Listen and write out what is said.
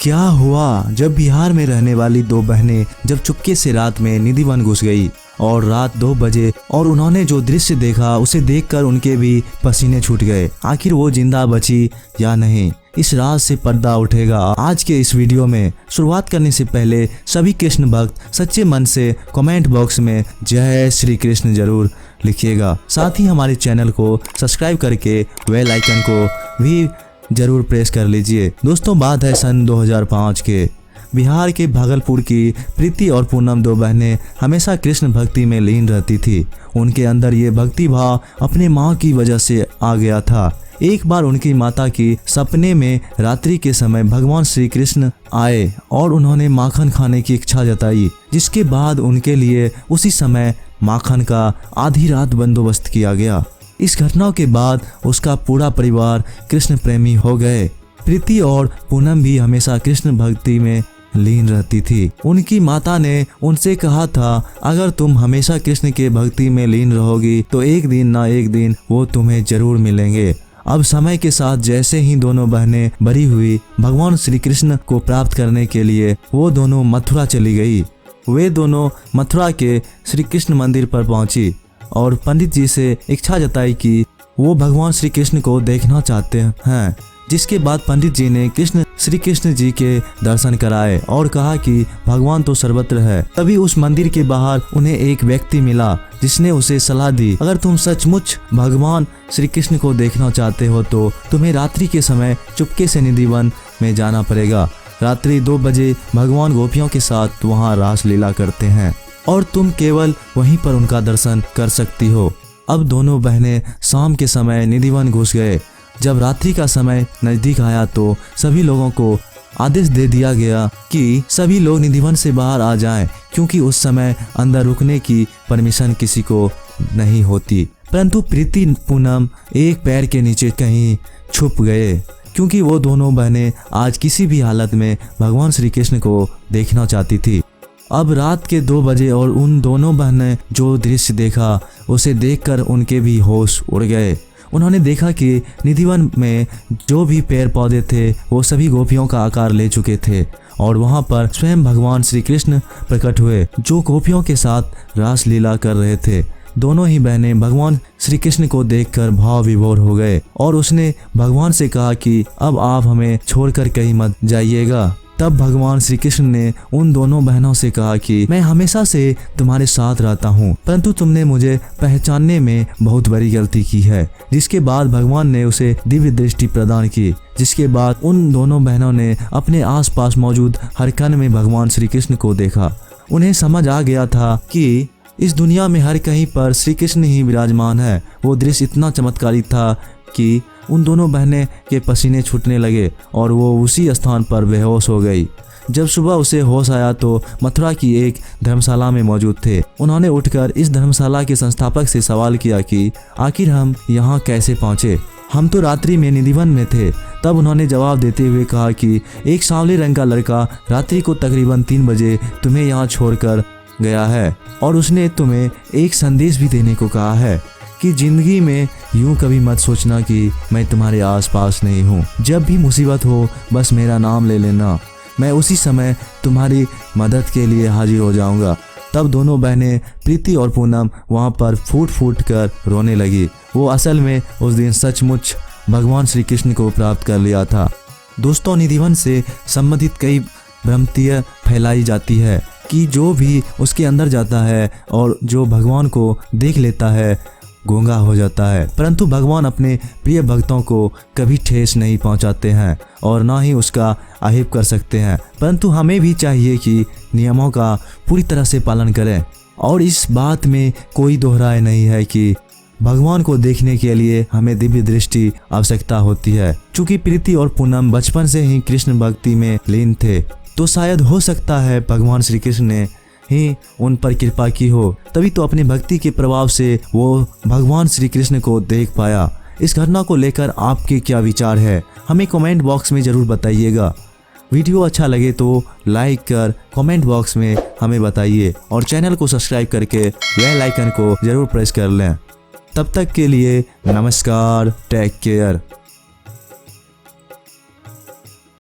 क्या हुआ जब बिहार में रहने वाली दो बहनें जब चुपके से रात में निधिवन घुस गई और रात 2 बजे और उन्होंने जो दृश्य देखा उसे देखकर उनके भी पसीने छूट गए। आखिर वो जिंदा बची या नहीं, इस राज से पर्दा उठेगा आज के इस वीडियो में। शुरुआत करने से पहले सभी कृष्ण भक्त सच्चे मन से कमेंट बॉक्स में जय श्री कृष्ण जरूर लिखिएगा। साथ ही हमारे चैनल को सब्सक्राइब करके बेल आइकन को भी जरूर प्रेस कर लीजिए। दोस्तों, बात है सन 2005 के। बिहार के भागलपुर की प्रीति और पूनम दो बहनें हमेशा कृष्ण भक्ति में लीन रहती थी। उनके अंदर ये भक्ति भाव अपने माँ की वजह से आ गया था। एक बार उनकी माता की सपने में रात्रि के समय भगवान श्री कृष्ण आए और उन्होंने माखन खाने की इच्छा जताई, जिसके बाद उनके लिए उसी समय माखन का आधी रात बंदोबस्त किया गया। इस घटना के बाद उसका पूरा परिवार कृष्ण प्रेमी हो गए। प्रीति और पूनम भी हमेशा कृष्ण भक्ति में लीन रहती थी। उनकी माता ने उनसे कहा था, अगर तुम हमेशा कृष्ण के भक्ति में लीन रहोगी तो एक दिन ना एक दिन वो तुम्हें जरूर मिलेंगे। अब समय के साथ जैसे ही दोनों बहनें बड़ी हुई, भगवान श्री कृष्ण को प्राप्त करने के लिए वो दोनों मथुरा चली गई। वे दोनों मथुरा के श्री कृष्ण मंदिर पर पहुंची और पंडित जी से इच्छा जताई कि वो भगवान श्री कृष्ण को देखना चाहते हैं। जिसके बाद पंडित जी ने श्री कृष्ण जी के दर्शन कराए और कहा कि भगवान तो सर्वत्र है। तभी उस मंदिर के बाहर उन्हें एक व्यक्ति मिला जिसने उसे सलाह दी, अगर तुम सचमुच भगवान श्री कृष्ण को देखना चाहते हो तो तुम्हें रात्रि के समय चुपके से निधिवन में जाना पड़ेगा। रात्रि 2 बजे भगवान गोपियों के साथ वहाँ रास लीला करते हैं और तुम केवल वहीं पर उनका दर्शन कर सकती हो। अब दोनों बहनें शाम के समय निधिवन घुस गए। जब रात्रि का समय नजदीक आया तो सभी लोगों को आदेश दे दिया गया कि सभी लोग निधिवन से बाहर आ जाएं, क्योंकि उस समय अंदर रुकने की परमिशन किसी को नहीं होती। परंतु प्रीति पूनम एक पैर के नीचे कहीं छुप गए, क्योंकि वो दोनों बहनें आज किसी भी हालत में भगवान श्री कृष्ण को देखना चाहती थी। अब रात के 2 बजे और उन दोनों बहनें जो दृश्य देखा उसे देखकर उनके भी होश उड़ गए। उन्होंने देखा कि निधिवन में जो भी पेड़ पौधे थे वो सभी गोपियों का आकार ले चुके थे और वहाँ पर स्वयं भगवान श्री कृष्ण प्रकट हुए जो गोपियों के साथ रास लीला कर रहे थे। दोनों ही बहनें भगवान श्री कृष्ण को देखकर भाव विभोर हो गए और उसने भगवान से कहा कि अब आप हमें छोड़कर कहीं मत जाइएगा। तब भगवान श्री कृष्ण ने उन दोनों बहनों से कहा कि मैं हमेशा से तुम्हारे साथ रहता हूँ, परंतु तुमने मुझे पहचानने में बहुत बड़ी गलती की है। जिसके बाद भगवान ने उसे दिव्य दृष्टि प्रदान की, जिसके बाद उन दोनों बहनों ने अपने आसपास मौजूद हर कण में भगवान श्री कृष्ण को देखा। उन्हें समझ आ गया था कि इस दुनिया में हर कहीं पर श्री कृष्ण ही विराजमान है। वो दृश्य इतना चमत्कारी था कि उन दोनों बहनें के पसीने छूटने लगे और वो उसी स्थान पर बेहोश हो गई। जब सुबह उसे होश आया तो मथुरा की एक धर्मशाला में मौजूद थे। उन्होंने उठकर इस धर्मशाला के संस्थापक से सवाल किया कि आखिर हम यहाँ कैसे पहुँचे, हम तो रात्रि में निधिवन में थे। तब उन्होंने जवाब देते हुए कहा कि एक सांवले रंग का लड़का रात्रि को तकरीबन 3 बजे तुम्हें यहाँ छोड़कर गया है और उसने तुम्हें एक संदेश भी देने को कहा है कि जिंदगी में यूं कभी मत सोचना कि मैं तुम्हारे आसपास नहीं हूँ। जब भी मुसीबत हो बस मेरा नाम ले लेना, मैं उसी समय तुम्हारी मदद के लिए हाजिर हो जाऊंगा। तब दोनों बहनें प्रीति और पूनम वहाँ पर फूट फूट कर रोने लगी। वो असल में उस दिन सचमुच भगवान श्री कृष्ण को प्राप्त कर लिया था। दोस्तों, निधिवन से संबंधित कई भ्रांतियाँ फैलाई जाती है कि जो भी उसके अंदर जाता है और जो भगवान को देख लेता है गूंगा हो जाता है, परंतु भगवान अपने प्रिय भक्तों को कभी ठेस नहीं पहुंचाते हैं और ना ही उसका आहिब कर सकते हैं। परंतु हमें भी चाहिए कि नियमों का पूरी तरह से पालन करें और इस बात में कोई दोहराए नहीं है कि भगवान को देखने के लिए हमें दिव्य दृष्टि आवश्यकता होती है। चूँकि प्रीति और पूनम बचपन से ही कृष्ण भक्ति में लीन थे तो शायद हो सकता है भगवान श्री कृष्ण ने ही उन पर कृपा की हो, तभी तो अपनी भक्ति के प्रभाव से वो भगवान श्री कृष्ण को देख पाया। इस घटना को लेकर आपके क्या विचार है हमें कमेंट बॉक्स में ज़रूर बताइएगा। वीडियो अच्छा लगे तो लाइक कर कमेंट बॉक्स में हमें बताइए और चैनल को सब्सक्राइब करके बेल आइकन को ज़रूर प्रेस कर लें। तब तक के लिए नमस्कार, टेक केयर।